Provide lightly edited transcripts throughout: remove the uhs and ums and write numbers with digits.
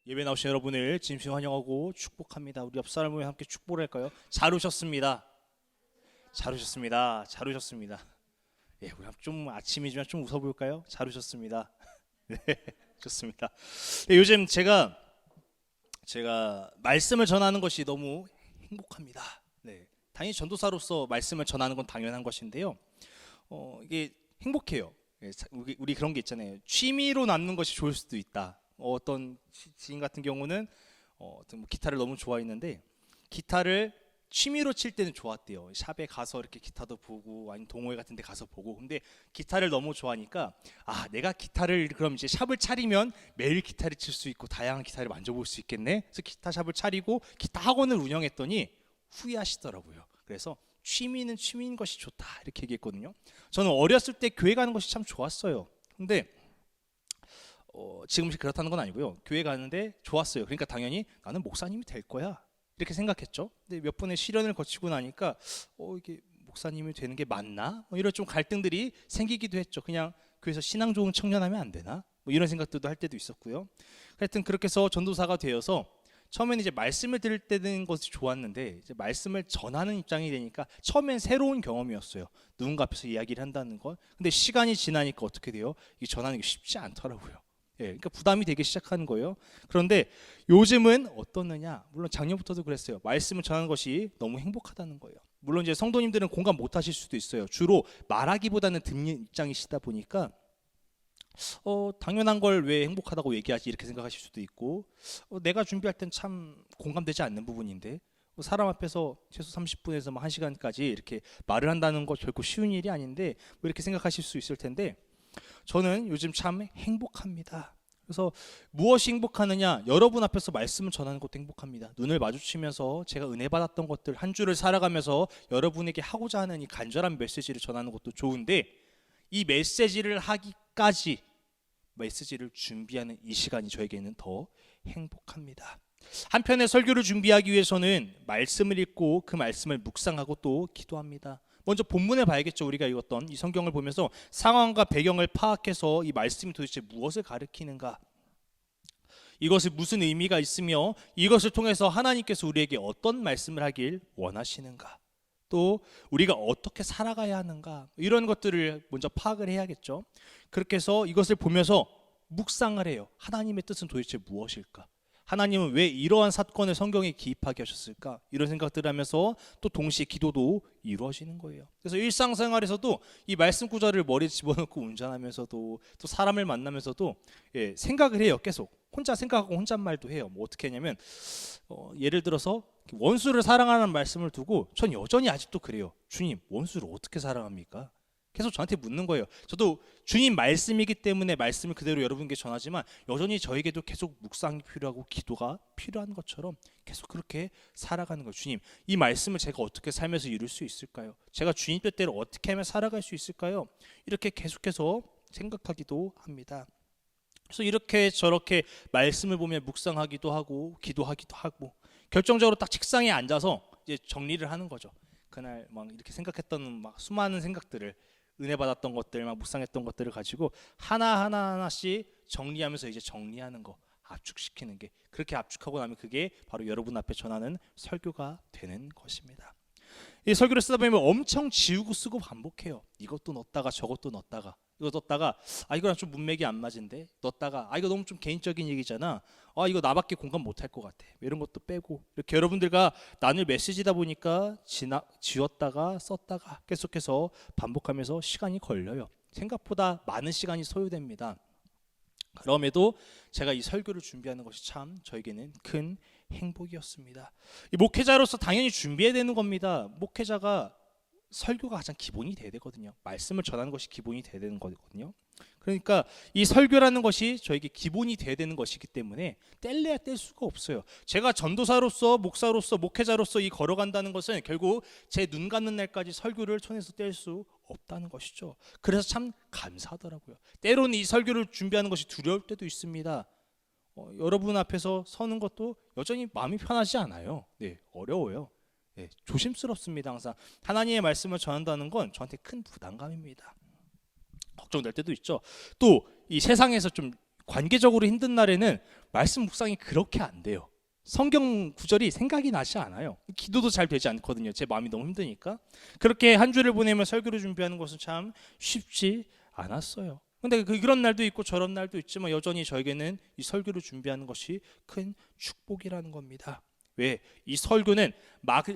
예배 나오신 여러분을 진심 환영하고 축복합니다. 우리 옆 사람과 함께 축복을 할까요? 잘 오셨습니다. 잘 오셨습니다. 잘 오셨습니다. 예, 우리 좀 아침이지만 좀 웃어 볼까요? 잘 오셨습니다. 네, 좋습니다. 네, 요즘 제가 말씀을 전하는 것이 너무 행복합니다. 네, 당연히 전도사로서 말씀을 전하는 건 당연한 것인데요. 이게 행복해요. 예, 우리 그런 게 있잖아요. 취미로 남는 것이 좋을 수도 있다. 어떤 지인 같은 경우는 어떤 뭐 기타를 너무 좋아했는데 기타를 취미로 칠 때는 좋았대요. 샵에 가서 이렇게 기타도 보고 아니면 동호회 같은 데 가서 보고. 근데 기타를 너무 좋아하니까 내가 기타를 그럼 이제 샵을 차리면 매일 기타를 칠 수 있고 다양한 기타를 만져볼 수 있겠네. 그래서 기타 샵을 차리고 기타 학원을 운영했더니 후회하시더라고요. 그래서 취미는 취미인 것이 좋다 이렇게 얘기했거든요. 저는 어렸을 때 교회 가는 것이 참 좋았어요. 근데 지금 그렇다는 건 아니고요. 교회 가는데 좋았어요. 그러니까 당연히 나는 목사님이 될 거야 이렇게 생각했죠. 근데 몇 번의 시련을 거치고 나니까 이게 목사님이 되는 게 맞나? 이런 좀 갈등들이 생기기도 했죠. 그냥 교회에서 신앙 좋은 청년하면 안 되나? 이런 생각들도 할 때도 있었고요. 하여튼 그렇게 해서 전도사가 되어서 처음에는 이제 말씀을 들을 때는 것이 좋았는데 이제 말씀을 전하는 입장이 되니까 처음엔 새로운 경험이었어요. 누군가 앞에서 이야기를 한다는 것. 근데 시간이 지나니까 어떻게 돼요? 이 전하는 게 쉽지 않더라고요. 예, 그러니까 부담이 되기 시작하는 거예요. 그런데 요즘은 어떻느냐? 물론 작년부터도 그랬어요. 말씀을 전하는 것이 너무 행복하다는 거예요. 물론 이제 성도님들은 공감 못 하실 수도 있어요. 주로 말하기보다는 듣는 입장이시다 보니까 당연한 걸 왜 행복하다고 얘기하지 이렇게 생각하실 수도 있고 내가 준비할 땐 참 공감되지 않는 부분인데 사람 앞에서 최소 30분에서 1시간까지 이렇게 말을 한다는 거 결코 쉬운 일이 아닌데 이렇게 생각하실 수 있을 텐데 저는 요즘 참 행복합니다. 그래서 무엇이 행복하느냐? 여러분 앞에서 말씀을 전하는 것도 행복합니다. 눈을 마주치면서 제가 은혜 받았던 것들 한 주를 살아가면서 여러분에게 하고자 하는 이 간절한 메시지를 전하는 것도 좋은데 이 메시지를 하기까지 메시지를 준비하는 이 시간이 저에게는 더 행복합니다. 한편의 설교를 준비하기 위해서는 말씀을 읽고 그 말씀을 묵상하고 또 기도합니다. 먼저 본문을 봐야겠죠. 우리가 읽었던 이 성경을 보면서 상황과 배경을 파악해서 이 말씀이 도대체 무엇을 가리키는가, 이것이 무슨 의미가 있으며 이것을 통해서 하나님께서 우리에게 어떤 말씀을 하길 원하시는가, 또 우리가 어떻게 살아가야 하는가, 이런 것들을 먼저 파악을 해야겠죠. 그렇게 해서 이것을 보면서 묵상을 해요. 하나님의 뜻은 도대체 무엇일까? 하나님은 왜 이러한 사건을 성경에 기입하게 하셨을까? 이런 생각들을 하면서 또 동시에 기도도 이루어지는 거예요. 그래서 일상생활에서도 이 말씀 구절을 머리에 집어넣고 운전하면서도 또 사람을 만나면서도 생각을 해요. 계속 혼자 생각하고 혼잣말도 해요. 뭐 어떻게 하냐면 예를 들어서 원수를 사랑하는 말씀을 두고 전 여전히 아직도 그래요. 주님, 원수를 어떻게 사랑합니까? 계속 저한테 묻는 거예요. 저도 주님 말씀이기 때문에 말씀을 그대로 여러분께 전하지만 여전히 저에게도 계속 묵상이 필요하고 기도가 필요한 것처럼 계속 그렇게 살아가는 거예요. 주님, 이 말씀을 제가 어떻게 살면서 이룰 수 있을까요? 제가 주님 뜻대로 어떻게 하면 살아갈 수 있을까요? 이렇게 계속해서 생각하기도 합니다. 그래서 이렇게 저렇게 말씀을 보며 묵상하기도 하고 기도하기도 하고 결정적으로 딱 책상에 앉아서 이제 정리를 하는 거죠. 그날 막 이렇게 생각했던 막 수많은 생각들을, 은혜 받았던 것들, 막 묵상했던 것들을 가지고 하나씩 정리하면서 이제 정리하는 거, 압축시키는 게, 그렇게 압축하고 나면 그게 바로 여러분 앞에 전하는 설교가 되는 것입니다. 이 설교를 쓰다 보면 엄청 지우고 쓰고 반복해요. 이것도 넣었다가 저것도 넣었다가, 이거 넣었다가 이거랑 좀 문맥이 안 맞은데, 넣었다가 이거 너무 좀 개인적인 얘기잖아, 이거 나밖에 공감 못할 것 같아, 이런 것도 빼고, 이렇게 여러분들과 나눌 메시지다 보니까 지웠다가 썼다가 계속해서 반복하면서 시간이 걸려요. 생각보다 많은 시간이 소요됩니다. 그럼에도 제가 이 설교를 준비하는 것이 참 저에게는 큰 행복이었습니다. 이 목회자로서 당연히 준비해야 되는 겁니다. 목회자가 설교가 가장 기본이 돼야 되거든요. 말씀을 전하는 것이 기본이 돼야 되는 거거든요. 그러니까 이 설교라는 것이 저에게 기본이 돼야 되는 것이기 때문에 뗄래야 뗄 수가 없어요. 제가 전도사로서, 목사로서, 목회자로서 이 걸어간다는 것은 결국 제 눈 감는 날까지 설교를 손에서 뗄 수 없다는 것이죠. 그래서 참 감사하더라고요. 때로는 이 설교를 준비하는 것이 두려울 때도 있습니다. 여러분 앞에서 서는 것도 여전히 마음이 편하지 않아요. 어려워요. 조심스럽습니다. 항상 하나님의 말씀을 전한다는 건 저한테 큰 부담감입니다. 걱정될 때도 있죠. 또 이 세상에서 좀 관계적으로 힘든 날에는 말씀 묵상이 그렇게 안 돼요. 성경 구절이 생각이 나지 않아요. 기도도 잘 되지 않거든요. 제 마음이 너무 힘드니까. 그렇게 한 주를 보내면 설교를 준비하는 것은 참 쉽지 않았어요. 근데 그런 날도 있고 저런 날도 있지만 여전히 저에게는 이 설교를 준비하는 것이 큰 축복이라는 겁니다. 왜? 이 설교는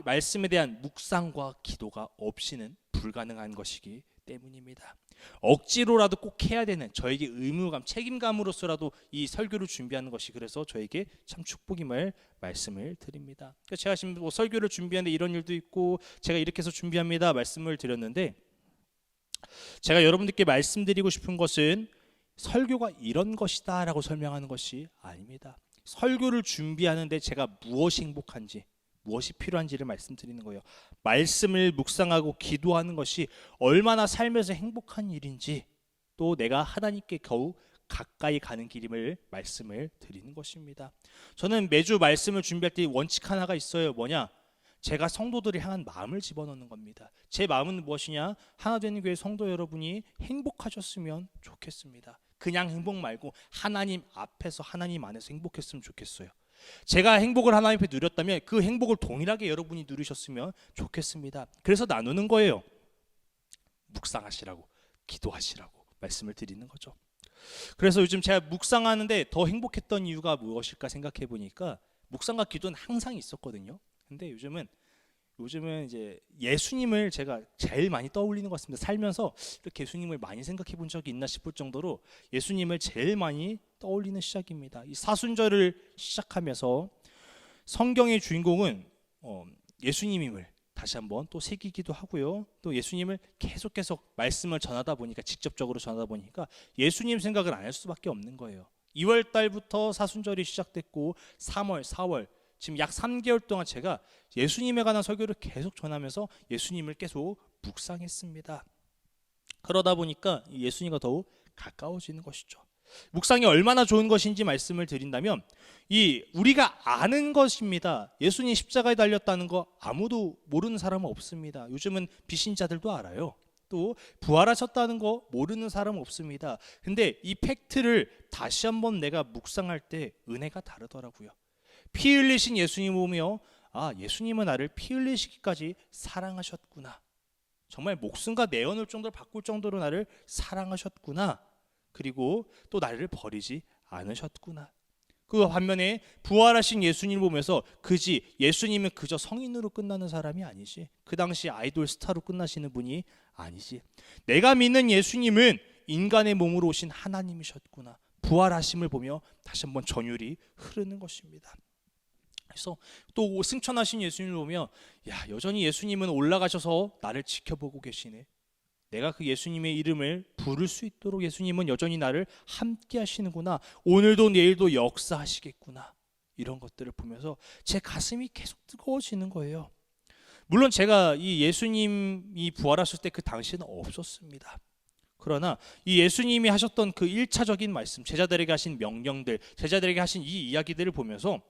말씀에 대한 묵상과 기도가 없이는 불가능한 것이기 때문입니다. 억지로라도 꼭 해야 되는 저에게 의무감, 책임감으로서라도 이 설교를 준비하는 것이 그래서 저에게 참 축복임을 말씀을 드립니다. 제가 지금 뭐 설교를 준비하는데 이런 일도 있고 제가 이렇게 해서 준비합니다 말씀을 드렸는데, 제가 여러분들께 말씀드리고 싶은 것은 설교가 이런 것이다 라고 설명하는 것이 아닙니다. 설교를 준비하는데 제가 무엇이 행복한지, 무엇이 필요한지를 말씀드리는 거예요. 말씀을 묵상하고 기도하는 것이 얼마나 삶에서 행복한 일인지, 또 내가 하나님께 겨우 가까이 가는 길임을 말씀을 드리는 것입니다. 저는 매주 말씀을 준비할 때 원칙 하나가 있어요. 뭐냐? 제가 성도들을 향한 마음을 집어넣는 겁니다. 제 마음은 무엇이냐? 하나되는 교회 성도 여러분이 행복하셨으면 좋겠습니다. 그냥 행복 말고 하나님 앞에서, 하나님 안에서 행복했으면 좋겠어요. 제가 행복을 하나님 앞에 누렸다면 그 행복을 동일하게 여러분이 누리셨으면 좋겠습니다. 그래서 나누는 거예요. 묵상하시라고, 기도하시라고 말씀을 드리는 거죠. 그래서 요즘 제가 묵상하는데 더 행복했던 이유가 무엇일까 생각해 보니까, 묵상과 기도는 항상 있었거든요. 근데 요즘은 이제 예수님을 제가 제일 많이 떠올리는 것 같습니다. 살면서 이렇게 예수님을 많이 생각해 본 적이 있나 싶을 정도로 예수님을 제일 많이 떠올리는 시작입니다. 이 사순절을 시작하면서 성경의 주인공은 예수님임을 다시 한번 또 새기기도 하고요. 또 예수님을 계속 말씀을 전하다 보니까, 직접적으로 전하다 보니까 예수님 생각을 안 할 수밖에 없는 거예요. 2월 달부터 사순절이 시작됐고 3월, 4월 지금 약 3개월 동안 제가 예수님에 관한 설교를 계속 전하면서 예수님을 계속 묵상했습니다. 그러다 보니까 예수님과 더욱 가까워지는 것이죠. 묵상이 얼마나 좋은 것인지 말씀을 드린다면, 우리가 아는 것입니다. 예수님 십자가에 달렸다는 거 아무도 모르는 사람은 없습니다. 요즘은 비신자들도 알아요. 또 부활하셨다는 거 모르는 사람은 없습니다. 근데 이 팩트를 다시 한번 내가 묵상할 때 은혜가 다르더라고요. 피 흘리신 예수님 보며, 예수님은 나를 피 흘리시기까지 사랑하셨구나. 정말 목숨과 내어놓을 정도로 바꿀 정도로 나를 사랑하셨구나. 그리고 또 나를 버리지 않으셨구나. 그 반면에 부활하신 예수님을 보면서 예수님은 그저 성인으로 끝나는 사람이 아니지, 그 당시 아이돌 스타로 끝나시는 분이 아니지, 내가 믿는 예수님은 인간의 몸으로 오신 하나님이셨구나. 부활하심을 보며 다시 한번 전율이 흐르는 것입니다. 그래서 또 승천하신 예수님을 보며, 여전히 예수님은 올라가셔서 나를 지켜보고 계시네. 내가 그 예수님의 이름을 부를 수 있도록 예수님은 여전히 나를 함께 하시는구나. 오늘도 내일도 역사하시겠구나. 이런 것들을 보면서 제 가슴이 계속 뜨거워지는 거예요. 물론 제가 이 예수님이 부활하실 때 그 당시에는 없었습니다. 그러나 이 예수님이 하셨던 그 1차적인 말씀, 제자들에게 하신 명령들, 제자들에게 하신 이 이야기들을 보면서,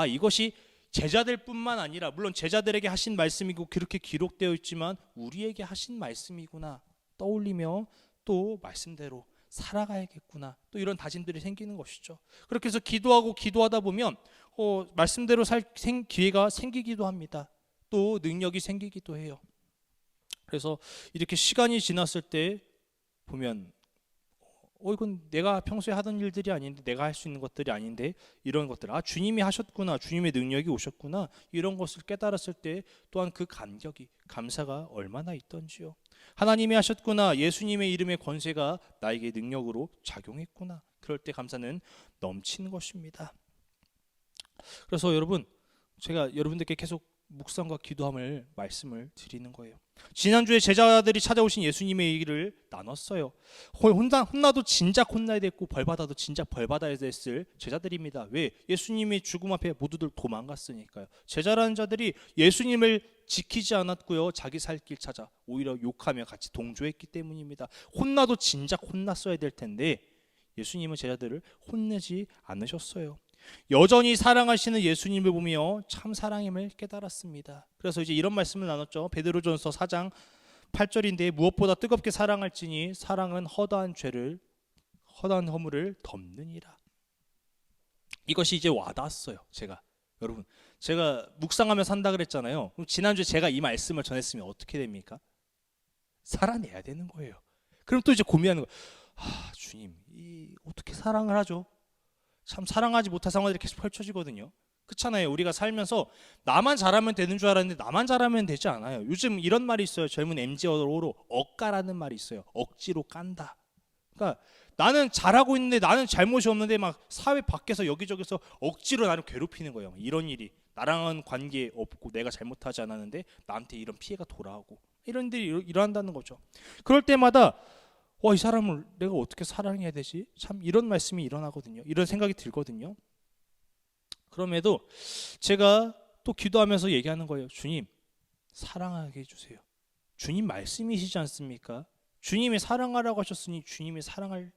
이것이 제자들뿐만 아니라, 물론 제자들에게 하신 말씀이고 그렇게 기록되어 있지만 우리에게 하신 말씀이구나 떠올리며, 또 말씀대로 살아가야겠구나, 또 이런 다짐들이 생기는 것이죠. 그렇게 해서 기도하다 보면 말씀대로 살 기회가 생기기도 합니다. 또 능력이 생기기도 해요. 그래서 이렇게 시간이 지났을 때 보면, 이건 내가 평소에 하던 일들이 아닌데, 내가 할 수 있는 것들이 아닌데, 이런 것들, 주님이 하셨구나, 주님의 능력이 오셨구나, 이런 것을 깨달았을 때 또한 그 감사가 얼마나 있던지요. 하나님이 하셨구나, 예수님의 이름의 권세가 나에게 능력으로 작용했구나, 그럴 때 감사는 넘치는 것입니다. 그래서 여러분, 제가 여러분들께 계속 묵상과 기도함을 말씀을 드리는 거예요. 지난주에 제자들이 찾아오신 예수님의 얘기를 나눴어요. 혼나도 진작 혼나야 됐고 벌받아도 진작 벌받아야 됐을 제자들입니다. 왜? 예수님의 죽음 앞에 모두들 도망갔으니까요. 제자라는 자들이 예수님을 지키지 않았고요, 자기 살 길 찾아 오히려 욕하며 같이 동조했기 때문입니다. 혼나도 진작 혼났어야 될 텐데 예수님은 제자들을 혼내지 않으셨어요. 여전히 사랑하시는 예수님을 보며 참 사랑임을 깨달았습니다. 그래서 이제 이런 말씀을 나눴죠. 베드로전서 4장 8절인데, 무엇보다 뜨겁게 사랑할지니 사랑은 허다한 허물을 덮느니라. 이것이 이제 와닿았어요. 여러분, 제가 묵상하며 산다 그랬잖아요. 그럼 지난주에 제가 이 말씀을 전했으면 어떻게 됩니까? 살아내야 되는 거예요. 그럼 또 이제 고민하는 거예요. 주님, 어떻게 사랑을 하죠? 참 사랑하지 못할 상황들이 계속 펼쳐지거든요. 그렇잖아요. 우리가 살면서 나만 잘하면 되는 줄 알았는데 나만 잘하면 되지 않아요. 요즘 이런 말이 있어요. 젊은 MZ어로 억까라는 말이 있어요. 억지로 깐다. 그러니까 나는 잘하고 있는데 나는 잘못이 없는데 막 사회 밖에서 여기저기서 억지로 나를 괴롭히는 거예요. 이런 일이 나랑은 관계 없고 내가 잘못하지 않았는데 나한테 이런 피해가 돌아오고 이런 일이 일어난다는 거죠. 그럴 때마다 이 사람을 내가 어떻게 사랑해야 되지? 참 이런 말씀이 일어나거든요. 이런 생각이 들거든요. 그럼에도 제가 또 기도하면서 얘기하는 거예요. 주님, 사랑하게 해주세요. 주님 말씀이시지 않습니까? 주님이 사랑하라고 하셨으니 주님이 사랑할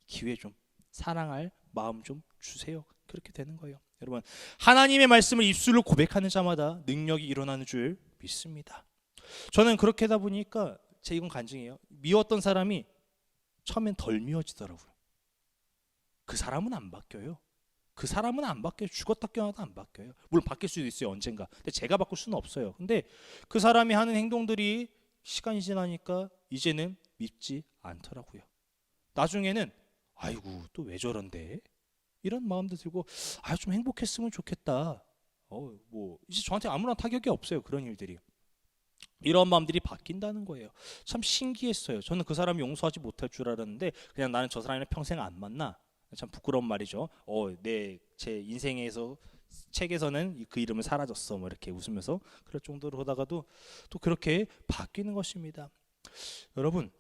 기회 좀, 사랑할 마음 좀 주세요. 그렇게 되는 거예요. 여러분, 하나님의 말씀을 입술로 고백하는 자마다 능력이 일어나는 줄 믿습니다. 저는 그렇게 하다 보니까 이건 간증이에요. 미웠던 사람이 처음엔 덜 미워지더라고요. 그 사람은 안 바뀌어요. 죽었다 깨어나도 안 바뀌어요. 물론 바뀔 수도 있어요, 언젠가. 근데 제가 바꿀 수는 없어요. 근데 그 사람이 하는 행동들이 시간이 지나니까 이제는 밉지 않더라고요. 나중에는 아이고 또 왜 저런데? 이런 마음도 들고 좀 행복했으면 좋겠다. 이제 저한테 아무런 타격이 없어요. 그런 일들이. 이런 마음들이 바뀐다는 거예요. 참 신기했어요. 저는 그 사람이 용서하지 못할 줄 알았는데 그냥 나는 저 사람이랑 평생 안 만나. 참 부끄러운 말이죠. 제 인생에서 책에서는 그 이름은 사라졌어. 이렇게 웃으면서 그럴 정도로 하다가도 또 그렇게 바뀌는 것입니다. 여러분,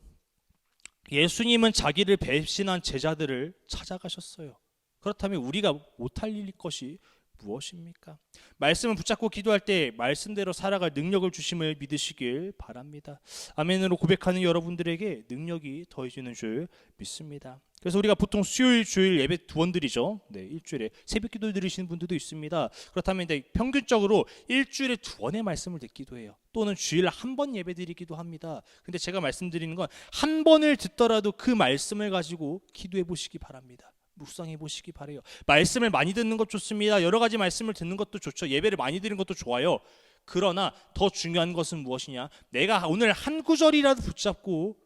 예수님은 자기를 배신한 제자들을 찾아가셨어요. 그렇다면 우리가 못할 것이 무엇입니까? 말씀을 붙잡고 기도할 때 말씀대로 살아갈 능력을 주심을 믿으시길 바랍니다. 아멘으로 고백하는 여러분들에게 능력이 더해지는 줄 믿습니다. 그래서 우리가 보통 수요일, 주일 예배 2번 드리죠. 일주일에 새벽 기도 드리시는 분들도 있습니다. 그렇다면 이제 평균적으로 일주일에 2번의 말씀을 듣기도 해요. 또는 주일에 1번 예배 드리기도 합니다. 근데 제가 말씀드리는 건 한 번을 듣더라도 그 말씀을 가지고 기도해 보시기 바랍니다. 묵상해 보시기 바래요. 말씀을 많이 듣는 것 좋습니다. 여러 가지 말씀을 듣는 것도 좋죠. 예배를 많이 드리는 것도 좋아요. 그러나 더 중요한 것은 무엇이냐? 내가 오늘 한 구절이라도 붙잡고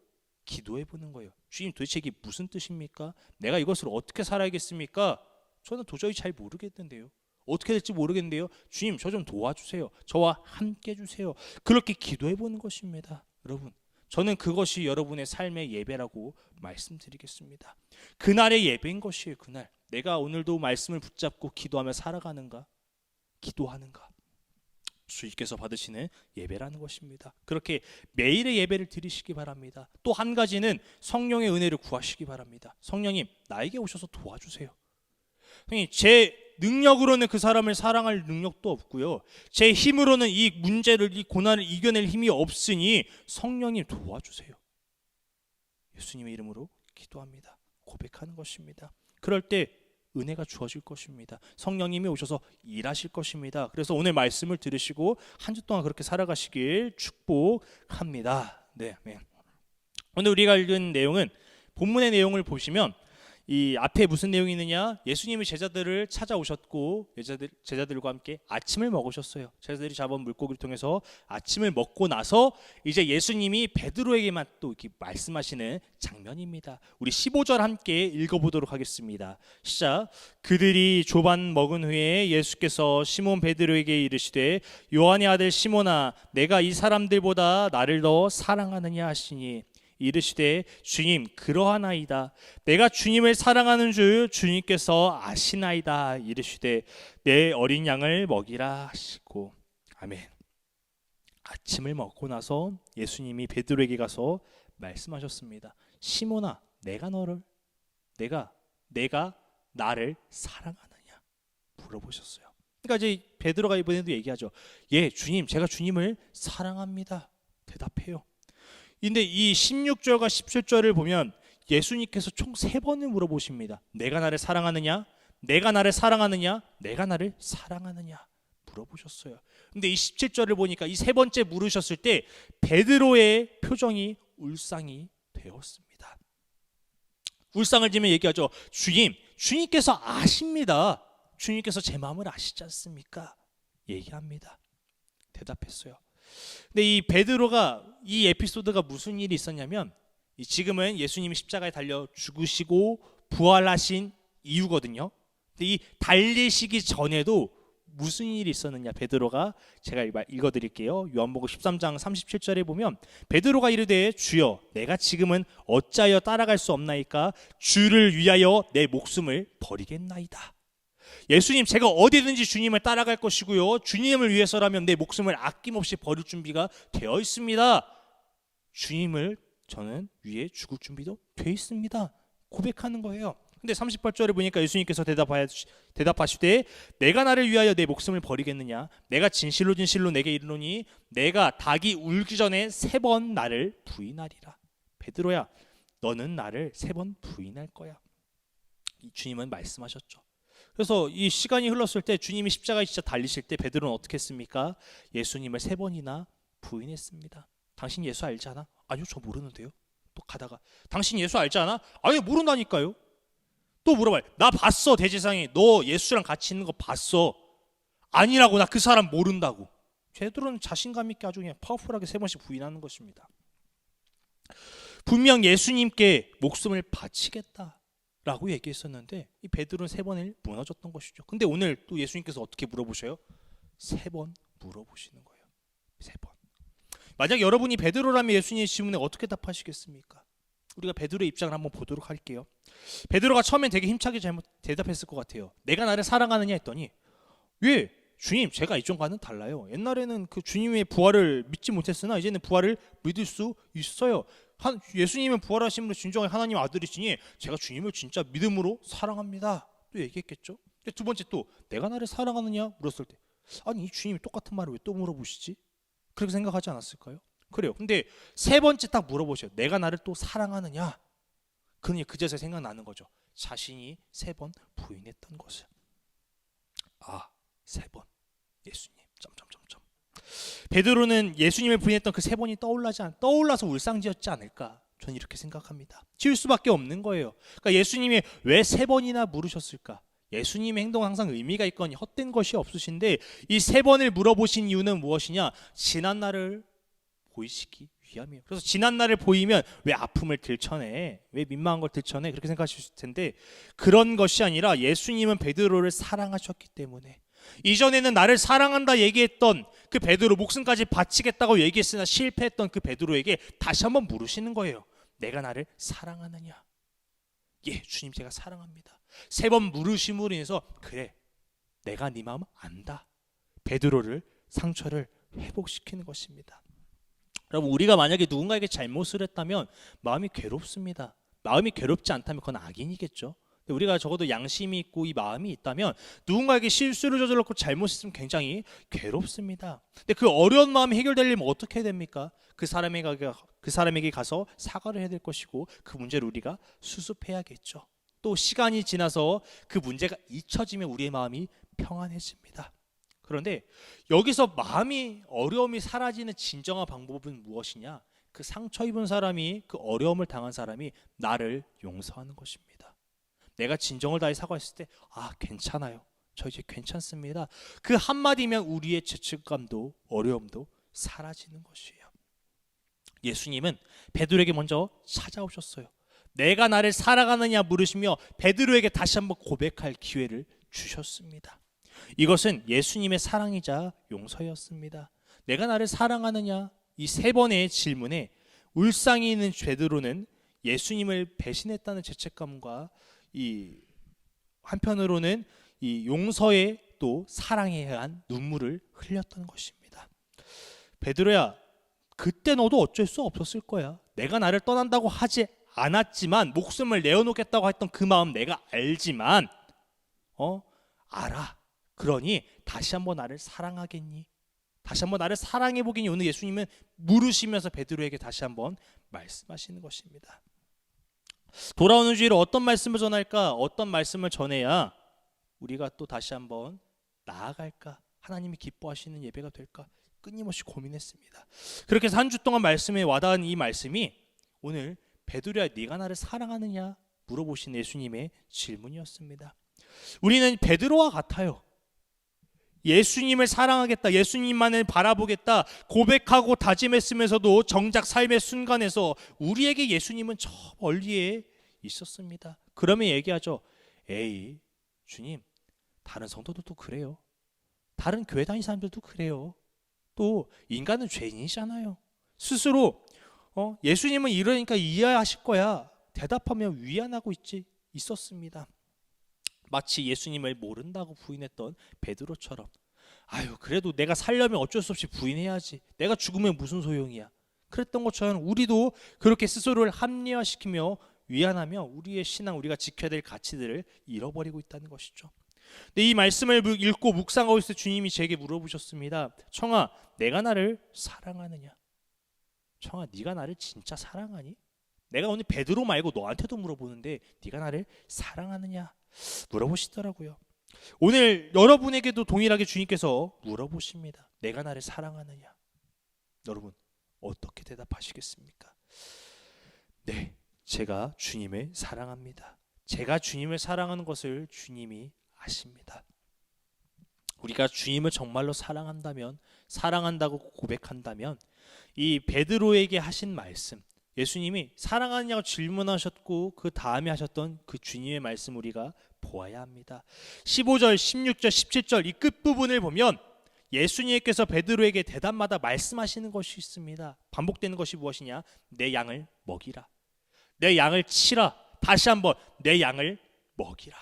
기도해 보는 거예요. 주님, 도대체 이게 무슨 뜻입니까? 내가 이것을 어떻게 살아야겠습니까? 저는 도저히 잘 모르겠는데요. 어떻게 될지 모르겠는데요. 주님, 저 좀 도와주세요. 저와 함께 해주세요. 그렇게 기도해 보는 것입니다. 여러분, 저는 그것이 여러분의 삶의 예배라고 말씀드리겠습니다. 그날의 예배인 것이에요. 그날 내가 오늘도 말씀을 붙잡고 기도하며 살아가는가, 기도하는가, 주님께서 받으시는 예배라는 것입니다. 그렇게 매일의 예배를 드리시기 바랍니다. 또 한 가지는 성령의 은혜를 구하시기 바랍니다. 성령님, 나에게 오셔서 도와주세요. 성령님, 제 능력으로는 그 사람을 사랑할 능력도 없고요. 제 힘으로는 이 문제를, 이 고난을 이겨낼 힘이 없으니 성령님 도와주세요. 예수님의 이름으로 기도합니다. 고백하는 것입니다. 그럴 때 은혜가 주어질 것입니다. 성령님이 오셔서 일하실 것입니다. 그래서 오늘 말씀을 들으시고 한 주 동안 그렇게 살아가시길 축복합니다. 네. 오늘 우리가 읽은 내용은 본문의 내용을 보시면 이 앞에 무슨 내용이 있느냐? 예수님이 제자들을 찾아오셨고 제자들과 함께 아침을 먹으셨어요. 제자들이 잡은 물고기를 통해서 아침을 먹고 나서 이제 예수님이 베드로에게만 또 이렇게 말씀하시는 장면입니다. 우리 15절 함께 읽어보도록 하겠습니다. 시작. 그들이 조반 먹은 후에 예수께서 시몬 베드로에게 이르시되 요한의 아들 시몬아, 내가 이 사람들보다 나를 더 사랑하느냐 하시니 이르시되 주님, 그러하나이다. 내가 주님을 사랑하는 줄 주님께서 아시나이다. 이르시되 내 어린 양을 먹이라 하시고. 아멘. 아침을 먹고 나서 예수님이 베드로에게 가서 말씀하셨습니다. 시몬아, 내가 나를 사랑하느냐 물어보셨어요. 그러니까 이제 베드로가 이번에도 얘기하죠. 예, 주님, 제가 주님을 사랑합니다. 대답해요. 근데 이 16절과 17절을 보면 예수님께서 총 3번을 물어보십니다. 내가 나를 사랑하느냐? 내가 나를 사랑하느냐? 내가 나를 사랑하느냐? 물어보셨어요. 근데 이 17절을 보니까 이 3번째 물으셨을 때 베드로의 표정이 울상이 되었습니다. 울상을 지면 얘기하죠. 주님께서 아십니다. 주님께서 제 마음을 아시지 않습니까? 얘기합니다. 대답했어요. 근데 이 베드로가 이 에피소드가 무슨 일이 있었냐면 지금은 예수님이 십자가에 달려 죽으시고 부활하신 이유거든요. 근데 이 달리시기 전에도 무슨 일이 있었느냐 베드로가 제가 읽어드릴게요. 요한복음 13장 37절에 보면 베드로가 이르되 주여 내가 지금은 어찌하여 따라갈 수 없나이까 주를 위하여 내 목숨을 버리겠나이다. 예수님 제가 어디든지 주님을 따라갈 것이고요 주님을 위해서라면 내 목숨을 아낌없이 버릴 준비가 되어 있습니다. 주님을 저는 위해 죽을 준비도 되어 있습니다. 고백하는 거예요. 근데 38절에 보니까 예수님께서 대답하시되 내가 나를 위하여 내 목숨을 버리겠느냐 내가 진실로 내게 이르노니 내가 닭이 울기 전에 3번 나를 부인하리라. 베드로야 너는 나를 3번 부인할 거야. 주님은 말씀하셨죠. 그래서 이 시간이 흘렀을 때 주님이 십자가에 진짜 달리실 때 베드로는 어떻게 했습니까? 예수님을 3번이나 부인했습니다. 당신 예수 알지 않아? 아니요 저 모르는데요. 또 가다가 당신 예수 알지 않아? 아니요 모른다니까요. 또 물어봐요. 나 봤어 대제사장이 너 예수랑 같이 있는 거 봤어. 아니라고 나 그 사람 모른다고. 베드로는 자신감 있게 아주 그냥 파워풀하게 3번씩 부인하는 것입니다. 분명 예수님께 목숨을 바치겠다라고 얘기했었는데 이 베드로는 3번을 무너졌던 것이죠. 근데 오늘 또 예수님께서 어떻게 물어보셔요? 3번 물어보시는 거예요. 3번. 만약 여러분이 베드로라면 예수님의 질문에 어떻게 답하시겠습니까? 우리가 베드로의 입장을 한번 보도록 할게요. 베드로가 처음엔 되게 힘차게 잘못 대답했을 것 같아요. 내가 나를 사랑하느냐 했더니 왜? 주님 제가 이전과는 달라요. 옛날에는 그 주님의 부활을 믿지 못했으나 이제는 부활을 믿을 수 있어요. 예수님은 부활하심으로 진정한 하나님 아들이시니 제가 주님을 진짜 믿음으로 사랑합니다. 또 얘기했겠죠. 두 번째 또 내가 나를 사랑하느냐 물었을 때 아니 이 주님이 똑같은 말을 왜 또 물어보시지? 그렇게 생각하지 않았을까요? 그래요. 근데 3번째 딱 물어보셔요. 내가 나를 또 사랑하느냐? 그러니 그제서 생각나는 거죠. 자신이 3번 부인했던 것을. 3번 예수님. 베드로는 예수님을 부인했던 그 3번이 떠올라서 울상지었지 않을까? 저는 이렇게 생각합니다. 지을 수밖에 없는 거예요. 그러니까 예수님이 왜 3번이나 물으셨을까? 예수님의 행동은 항상 의미가 있거니 헛된 것이 없으신데 이 3번을 물어보신 이유는 무엇이냐? 지난 날을 보이시기 위함이에요. 그래서 지난 날을 보이면 왜 아픔을 들춰내? 왜 민망한 걸 들춰내? 그렇게 생각하실 텐데 그런 것이 아니라 예수님은 베드로를 사랑하셨기 때문에 이전에는 나를 사랑한다 얘기했던 그 베드로 목숨까지 바치겠다고 얘기했으나 실패했던 그 베드로에게 다시 한번 물으시는 거예요. 내가 나를 사랑하느냐? 예, 주님 제가 사랑합니다. 3번 물으심으로 인해서 그래 내가 네 마음 안다. 베드로를 상처를 회복시키는 것입니다. 여러분 우리가 만약에 누군가에게 잘못을 했다면 마음이 괴롭습니다. 마음이 괴롭지 않다면 그건 악인이겠죠. 우리가 적어도 양심이 있고 이 마음이 있다면 누군가에게 실수를 저질렀고 잘못했으면 굉장히 괴롭습니다. 근데 그 어려운 마음이 해결되려면 어떻게 해야 됩니까? 그 사람에게 가서 사과를 해야 될 것이고 그 문제를 우리가 수습해야겠죠. 또 시간이 지나서 그 문제가 잊혀지면 우리의 마음이 평안해집니다. 그런데 여기서 어려움이 사라지는 진정한 방법은 무엇이냐? 그 상처 입은 사람이 그 어려움을 당한 사람이 나를 용서하는 것입니다. 내가 진정을 다해 사과했을 때 괜찮아요. 저 이제 괜찮습니다. 그 한마디면 우리의 죄책감도 어려움도 사라지는 것이에요. 예수님은 베드로에게 먼저 찾아오셨어요. 내가 나를 사랑하느냐 물으시며 베드로에게 다시 한번 고백할 기회를 주셨습니다. 이것은 예수님의 사랑이자 용서였습니다. 내가 나를 사랑하느냐? 이 3번의 질문에 울상이 있는 베드로는 예수님을 배신했다는 죄책감과 이 한편으로는 이 용서에 또 사랑에 대한 눈물을 흘렸던 것입니다. 베드로야, 그때 너도 어쩔 수 없었을 거야. 내가 나를 떠난다고 하지 않았지만 목숨을 내어놓겠다고 했던 그 마음 내가 알지만 알아. 그러니 다시 한번 나를 사랑하겠니? 다시 한번 나를 사랑해 보겠니? 오늘 예수님은 물으시면서 베드로에게 다시 한번 말씀하시는 것입니다. 돌아오는 주일에 어떤 말씀을 전할까? 어떤 말씀을 전해야 우리가 또 다시 한번 나아갈까? 하나님이 기뻐하시는 예배가 될까? 끊임없이 고민했습니다. 그렇게 해서 한 주 동안 말씀에 와닿은 이 말씀이 오늘 베드로야 네가 나를 사랑하느냐? 물어보신 예수님의 질문이었습니다. 우리는 베드로와 같아요. 예수님을 사랑하겠다, 예수님만을 바라보겠다 고백하고 다짐했으면서도 정작 삶의 순간에서 우리에게 예수님은 저 멀리에 있었습니다. 그러면 얘기하죠. 에이, 주님, 다른 성도들도 그래요. 다른 교회 다니는 사람들도 그래요. 또 인간은 죄인이잖아요. 스스로 예수님은 이러니까 이해하실 거야 대답하며 위안하고 있었습니다. 마치 예수님을 모른다고 부인했던 베드로처럼, 아유 그래도 내가 살려면 어쩔 수 없이 부인해야지, 내가 죽으면 무슨 소용이야, 그랬던 것처럼 우리도 그렇게 스스로를 합리화시키며 위안하며 우리의 신앙, 우리가 지켜야 될 가치들을 잃어버리고 있다는 것이죠. 근데 이 말씀을 읽고 묵상하고 있을 때 주님이 제게 물어보셨습니다. 청아, 내가 나를 사랑하느냐? 청아, 네가 나를 진짜 사랑하니? 내가 오늘 베드로 말고 너한테도 물어보는데 네가 나를 사랑하느냐? 물어보시더라고요. 오늘 여러분에게도 동일하게 주님께서 물어보십니다. 내가 나를 사랑하느냐? 여러분 어떻게 대답하시겠습니까? 네, 제가 주님을 사랑합니다. 제가 주님을 사랑하는 것을 주님이 아십니다. 우리가 주님을 정말로 사랑한다면, 사랑한다고 고백한다면 이 베드로에게 하신 말씀, 예수님이 사랑하느냐고 질문하셨고 그 다음에 하셨던 그 주님의 말씀 우리가 보아야 합니다. 15절, 16절, 17절 이 끝부분을 보면 예수님께서 베드로에게 대답마다 말씀하시는 것이 있습니다. 반복되는 것이 무엇이냐? 내 양을 먹이라. 내 양을 치라. 다시 한번 내 양을 먹이라.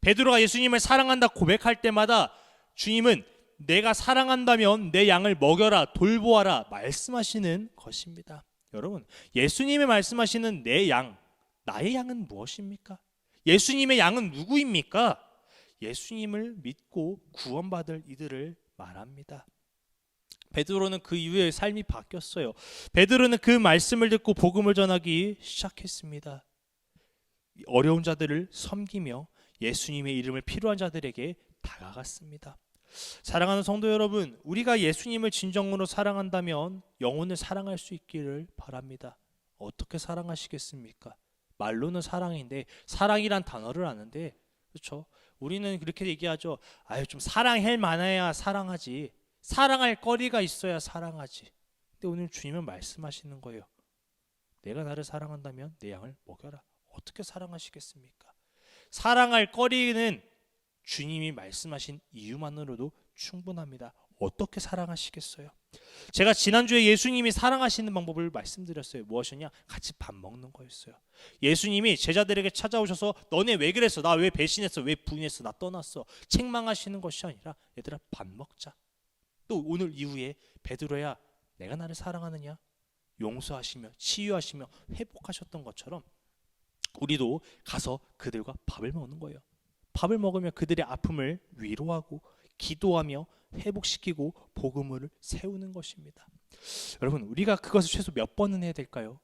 베드로가 예수님을 사랑한다 고백할 때마다 주님은 내가 사랑한다면 내 양을 먹여라, 돌보아라 말씀하시는 것입니다. 여러분, 예수님이 말씀하시는 내 양, 나의 양은 무엇입니까? 예수님의 양은 누구입니까? 예수님을 믿고 구원받을 이들을 말합니다. 베드로는 그 이후에 삶이 바뀌었어요. 베드로는 그 말씀을 듣고 복음을 전하기 시작했습니다. 어려운 자들을 섬기며 예수님의 이름을 필요한 자들에게 다가갔습니다. 사랑하는 성도 여러분, 우리가 예수님을 진정으로 사랑한다면 영혼을 사랑할 수 있기를 바랍니다. 어떻게 사랑하시겠습니까? 말로는 사랑인데, 사랑이란 단어를 아는데, 그렇죠? 우리는 그렇게 얘기하죠. 아유, 좀 사랑할 만해야 사랑하지, 사랑할 거리가 있어야 사랑하지. 근데 오늘 주님은 말씀하시는 거예요. 내가 나를 사랑한다면 내 양을 먹여라. 어떻게 사랑하시겠습니까? 사랑할 거리는 주님이 말씀하신 이유만으로도 충분합니다. 어떻게 사랑하시겠어요? 제가 지난주에 예수님이 사랑하시는 방법을 말씀드렸어요. 무엇이냐? 같이 밥 먹는 거였어요. 예수님이 제자들에게 찾아오셔서 너네 왜 그랬어? 나 왜 배신했어? 왜 부인했어? 나 떠났어? 책망하시는 것이 아니라 얘들아 밥 먹자. 또 오늘 이후에 베드로야, 내가 나를 사랑하느냐? 용서하시며 치유하시며 회복하셨던 것처럼 우리도 가서 그들과 밥을 먹는 거예요. 밥을 먹으며 그들의 아픔을 위로하고 기도하며 회복시키고 복음을 세우는 것입니다. 여러분, 우리가 그것을 최소 몇 번은 해야 될까요?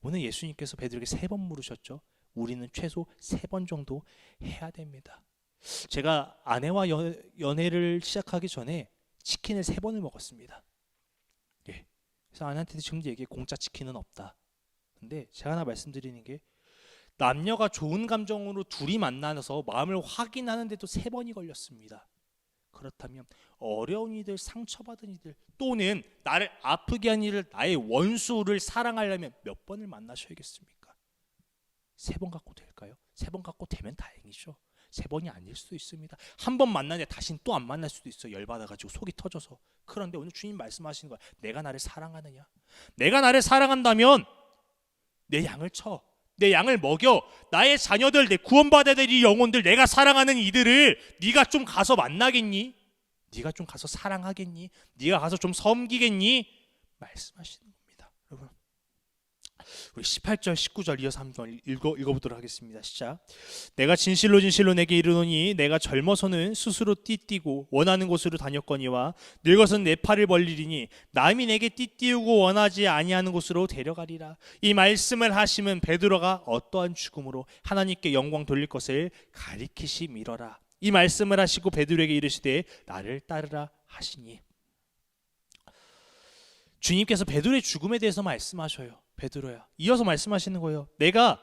오늘 예수님께서 베드로에게 3번 물으셨죠. 우리는 최소 3번 정도 해야 됩니다. 제가 아내와 연애를 시작하기 전에 치킨을 3번을 먹었습니다. 예. 그래서 아내한테도 지금도 얘기해, 공짜 치킨은 없다. 근데 제가 하나 말씀드리는 게, 남녀가 좋은 감정으로 둘이 만나서 마음을 확인하는데도 3번이 걸렸습니다. 그렇다면 어려운 이들, 상처받은 이들, 또는 나를 아프게 한 이들, 나의 원수를 사랑하려면 몇 번을 만나셔야겠습니까? 3번 갖고 될까요? 3번 갖고 되면 다행이죠. 3번이 아닐 수도 있습니다. 한 번 만나는데 다시는 또 안 만날 수도 있어요. 열받아가지고 속이 터져서. 그런데 오늘 주님 말씀하시는 거야. 내가 나를 사랑하느냐? 내가 나를 사랑한다면 내 양을 쳐, 내 양을 먹여. 나의 자녀들, 내 구원받아야 될 이 영혼들, 내가 사랑하는 이들을 네가 좀 가서 만나겠니? 네가 좀 가서 사랑하겠니? 네가 가서 좀 섬기겠니? 말씀하시는 겁니다. 여러분, 우리 18절 19절 이어서 한번 읽어보도록 하겠습니다. 시작. 내가 진실로 진실로 내게 이르노니 내가 젊어서는 스스로 띠띠고 원하는 곳으로 다녔거니와 늙어서는 내 팔을 벌리리니 남이 내게 띠띠우고 원하지 아니하는 곳으로 데려가리라. 이 말씀을 하시면 베드로가 어떠한 죽음으로 하나님께 영광 돌릴 것을 가리키심이러라. 이 말씀을 하시고 베드로에게 이르시되 나를 따르라 하시니. 주님께서 베드로의 죽음에 대해서 말씀하셔요. 베드로야, 이어서 말씀하시는 거예요. 내가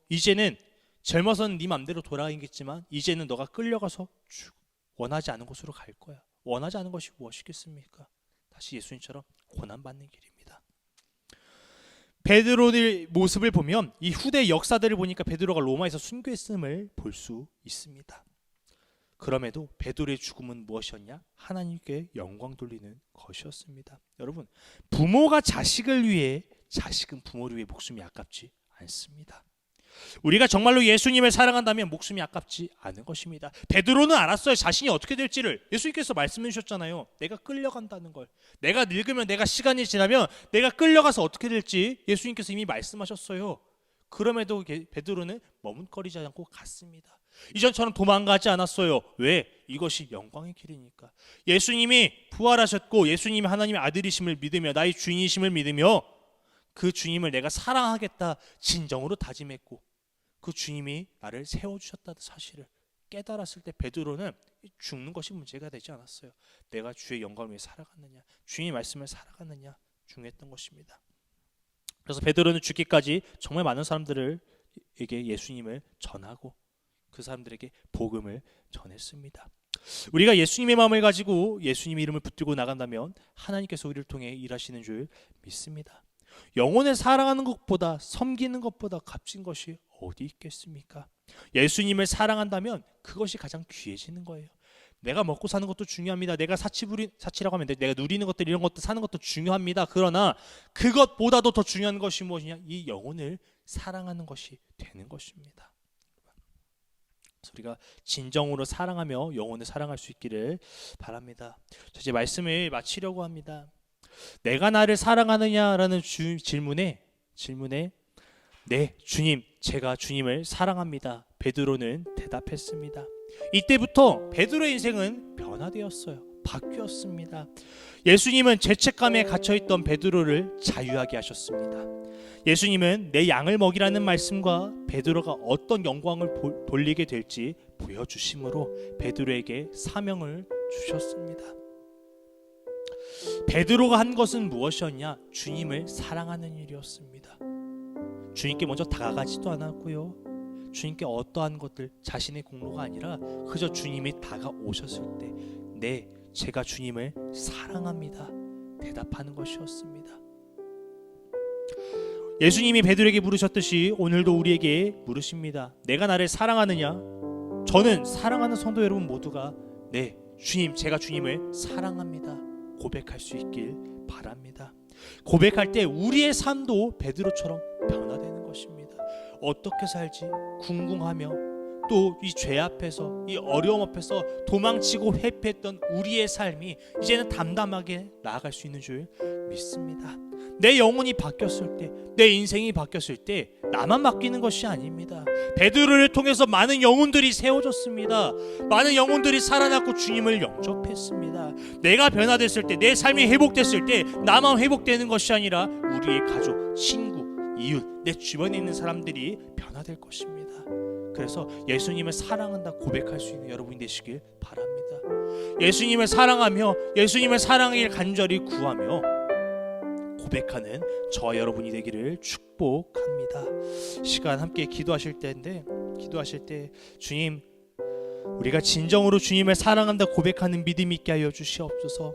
이제는 젊어서는 네 맘대로 돌아가겠지만 이제는 너가 끌려가서 원하지 않은 곳으로 갈 거야. 원하지 않은 것이 무엇이겠습니까? 다시 예수님처럼 고난받는 길입니다. 베드로의 모습을 보면 이 후대 역사들을 보니까 베드로가 로마에서 순교했음을 볼 수 있습니다. 그럼에도 베드로의 죽음은 무엇이었냐? 하나님께 영광 돌리는 것이었습니다. 여러분, 부모가 자식을 위해, 자식은 부모를 위해 목숨이 아깝지 않습니다. 우리가 정말로 예수님을 사랑한다면 목숨이 아깝지 않은 것입니다. 베드로는 알았어요. 자신이 어떻게 될지를. 예수님께서 말씀해 주셨잖아요. 내가 끌려간다는 걸. 내가 늙으면, 내가 시간이 지나면 내가 끌려가서 어떻게 될지 예수님께서 이미 말씀하셨어요. 그럼에도 베드로는 머뭇거리지 않고 갔습니다. 이전처럼 도망가지 않았어요. 왜? 이것이 영광의 길이니까. 예수님이 부활하셨고 예수님이 하나님의 아들이심을 믿으며 나의 주인이심을 믿으며 그 주님을 내가 사랑하겠다 진정으로 다짐했고 그 주님이 나를 세워주셨다는 사실을 깨달았을 때 베드로는 죽는 것이 문제가 되지 않았어요. 내가 주의 영광을 위해 살아갔느냐, 주님의 말씀을 살아갔느냐 중요했던 것입니다. 그래서 베드로는 죽기까지 정말 많은 사람들에게 예수님을 전하고 그 사람들에게 복음을 전했습니다. 우리가 예수님의 마음을 가지고 예수님의 이름을 붙들고 나간다면 하나님께서 우리를 통해 일하시는 줄 믿습니다. 영혼을 사랑하는 것보다, 섬기는 것보다 값진 것이 어디 있겠습니까? 예수님을 사랑한다면 그것이 가장 귀해지는 거예요. 내가 먹고 사는 것도 중요합니다. 내가 사치라고 하면 내가 누리는 것들, 이런 것들 사는 것도 중요합니다. 그러나 그것보다도 더 중요한 것이 무엇이냐? 이 영혼을 사랑하는 것이 되는 것입니다. 그래서 우리가 진정으로 사랑하며 영혼을 사랑할 수 있기를 바랍니다. 이제 말씀을 마치려고 합니다. 내가 나를 사랑하느냐라는 질문에 네, 주님, 제가 주님을 사랑합니다. 베드로는 대답했습니다. 이때부터 베드로의 인생은 변화되었어요. 바뀌었습니다. 예수님은 죄책감에 갇혀있던 베드로를 자유하게 하셨습니다. 예수님은 내 양을 먹이라는 말씀과 베드로가 어떤 영광을 돌리게 될지 보여주심으로 베드로에게 사명을 주셨습니다. 베드로가 한 것은 무엇이었냐? 주님을 사랑하는 일이었습니다. 주님께 먼저 다가가지도 않았고요. 주님께 어떠한 것들, 자신의 공로가 아니라 그저 주님이 다가오셨을 때 네, 제가 주님을 사랑합니다 대답하는 것이었습니다. 예수님이 베드로에게 물으셨듯이 오늘도 우리에게 물으십니다. 내가 나를 사랑하느냐? 저는 사랑하는 성도 여러분 모두가 네, 주님, 제가 주님을 사랑합니다 고백할 수 있길 바랍니다. 고백할 때 우리의 삶도 베드로처럼 변화되는 것입니다. 어떻게 살지 궁금하며 또 이 죄 앞에서, 이 어려움 앞에서 도망치고 회피했던 우리의 삶이 이제는 담담하게 나아갈 수 있는 줄 믿습니다. 내 영혼이 바뀌었을 때, 내 인생이 바뀌었을 때 나만 바뀌는 것이 아닙니다. 베드로를 통해서 많은 영혼들이 세워졌습니다. 많은 영혼들이 살아났고 주님을 영접했습니다. 내가 변화됐을 때, 내 삶이 회복됐을 때 나만 회복되는 것이 아니라 우리의 가족, 친구, 이웃, 내 주변에 있는 사람들이 변화될 것입니다. 그래서 예수님을 사랑한다 고백할 수 있는 여러분이 되시길 바랍니다. 예수님을 사랑하며 예수님을 사랑하길 간절히 구하며 고백하는 저와 여러분이 되기를 축복합니다. 시간 함께 기도하실 때인데, 기도하실 때 주님, 우리가 진정으로 주님을 사랑한다 고백하는 믿음 있게 하여 주시옵소서.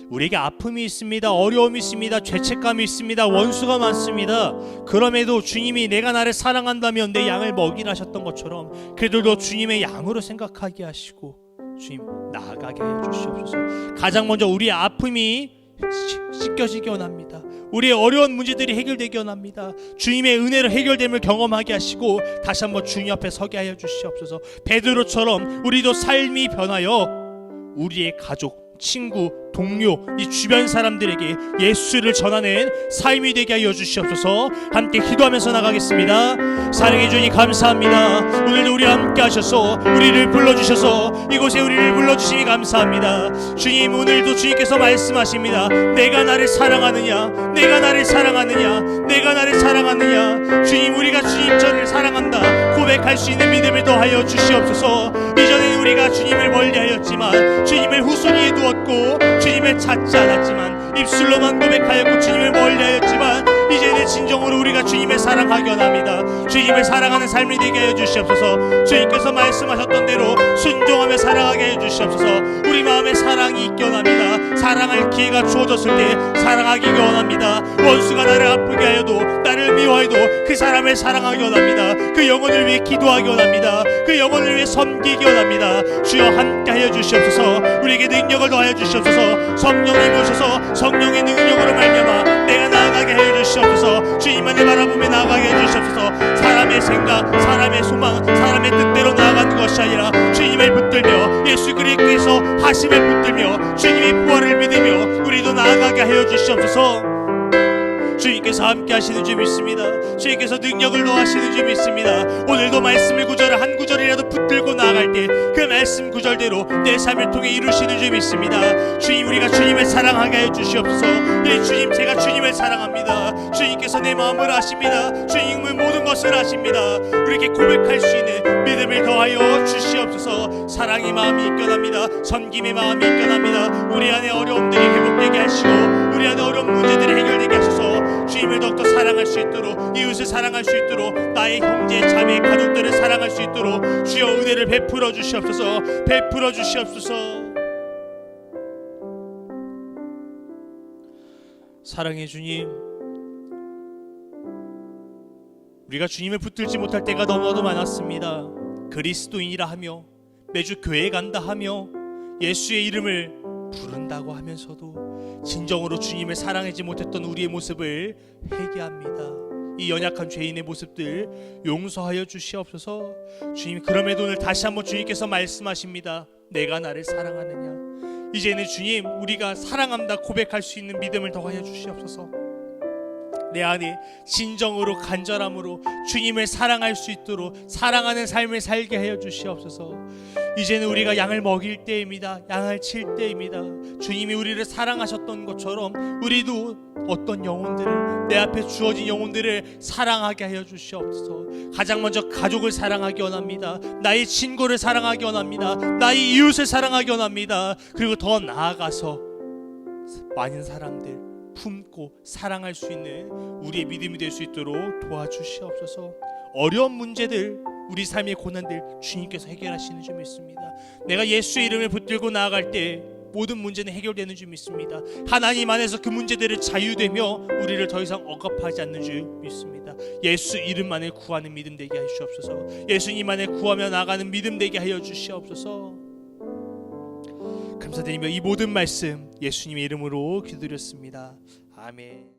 우리에게 아픔이 있습니다. 어려움이 있습니다. 죄책감이 있습니다. 원수가 많습니다. 그럼에도 주님이 내가 나를 사랑한다면 내 양을 먹이라 하셨던 것처럼 그들도 주님의 양으로 생각하게 하시고 주님 나아가게 하여 주시옵소서. 가장 먼저 우리의 아픔이 씻겨지기 원합니다. 우리의 어려운 문제들이 해결되기 원합니다. 주님의 은혜로 해결됨을 경험하게 하시고 다시 한번 주님 앞에 서게 하여 주시옵소서. 베드로처럼 우리도 삶이 변하여 우리의 가족, 친구, 동료, 이 주변 사람들에게 예수를 전하는 삶이 되게 하여 주시옵소서. 함께 기도하면서 나가겠습니다. 사랑해 주니 감사합니다. 오늘도 우리와 함께 하셔서 우리를 불러주셔서 이곳에 우리를 불러주시니 감사합니다. 주님, 오늘도 주님께서 말씀하십니다. 내가 나를 사랑하느냐, 내가 나를 사랑하느냐, 내가 나를 사랑하느냐. 주님, 우리가 주님 저를 사랑한다 고백할 수 있는 믿음을 더하여 주시옵소서. 이전에 우리가 주님을 멀리하였지만 주님을 후손위에 두었고 주님을 찾지 않았지만 입술로만 고백하였고 주님을 멀리하였지만 이제는 진정으로 우리가 주님을 사랑하기 원합니다. 주님을 사랑하는 삶이 되게 하여 주시옵소서. 주님께서 말씀하셨던 대로 순종하며 사랑하게 하여 주시옵소서. 우리 마음에 사랑이 있기 원합니다. 사랑할 기회가 주어졌을 때 사랑하기 원합니다. 원수가 나를 아프게 하여도 나를 미워해도 그 사람을 사랑하기 원합니다. 그 영혼을 위해 기도하기 원합니다. 그 영혼을 위해 섬기기 원합니다. 주여 함께 하여 주시옵소서. 우리에게 능력을 더하여 주시옵소서. 성령님 오셔서 성령의 능력으로 말미암아 내가 나아가게 하여 주시옵소서. 주님만을 바라보며 나아가게 해 주시옵소서. 사람의 생각, 사람의 소망, 사람의 뜻대로 나아가는 것이 아니라 주님을 붙들며 예수 그리스도께서 하심을 붙들며 주님의 부활을 믿으며 우리도 나아가게 하여 주시옵소서. 주님께서 함께 하시는 줄 믿습니다. 주님께서 능력을 더하시는 줄 믿습니다. 오늘도 말씀의 구절을 한 구절이라도 붙들고 나아갈 때 그 말씀 구절대로 내 삶을 통해 이루시는 줄 믿습니다. 주님, 우리가 주님을 사랑하게 하여 주시옵소서. 예, 주님, 제가 주님을 사랑합니다. 주님께서 내 마음을 아십니다. 주님은 모든 것을 아십니다. 우리에게 고백할 수 있는 믿음을 더하여 주시옵소서. 사랑의 마음이 있겨납니다. 섬김의 마음이 있겨납니다. 우리 안에 어려움들이 회복되게 하시고 우리 안에 어려운 문제들이 해결되게 하셔서 주님을 더욱더 사랑할 수 있도록, 이웃을 사랑할 수 있도록, 나의 형제, 자매, 가족들을 사랑할 수 있도록 주여 은혜를 베풀어 주시옵소서. 베풀어 주시옵소서. 사랑의 주님, 우리가 주님을 붙들지 못할 때가 너무나도 많았습니다. 그리스도인이라 하며 매주 교회에 간다 하며 예수의 이름을 부른다고 하면서도 진정으로 주님을 사랑하지 못했던 우리의 모습을 회개합니다. 이 연약한 죄인의 모습들 용서하여 주시옵소서. 주님, 그럼에도 오늘 다시 한번 주님께서 말씀하십니다. 내가 나를 사랑하느냐. 이제는 주님, 우리가 사랑한다 고백할 수 있는 믿음을 더하여 주시옵소서. 내 안에 진정으로 간절함으로 주님을 사랑할 수 있도록 사랑하는 삶을 살게 하여 주시옵소서. 이제는 우리가 양을 먹일 때입니다. 양을 칠 때입니다. 주님이 우리를 사랑하셨던 것처럼 우리도 어떤 영혼들을, 내 앞에 주어진 영혼들을 사랑하게 하여 주시옵소서. 가장 먼저 가족을 사랑하기 원합니다. 나의 친구를 사랑하기 원합니다. 나의 이웃을 사랑하기 원합니다. 그리고 더 나아가서 많은 사람들 품고 사랑할 수 있는 우리의 믿음이 될 수 있도록 도와주시옵소서. 어려운 문제들, 우리 삶의 고난들 주님께서 해결하시는 줄 믿습니다. 내가 예수의 이름을 붙들고 나아갈 때 모든 문제는 해결되는 줄 믿습니다. 하나님 안에서 그 문제들을 자유되며 우리를 더 이상 억압하지 않는 줄 믿습니다. 예수 이름만을 구하는 믿음 되게 하여 주시옵소서. 예수님만을 구하며 나아가는 믿음 되게 하여 주시옵소서. 감사드리며 이 모든 말씀 예수님의 이름으로 기도드렸습니다. 아멘.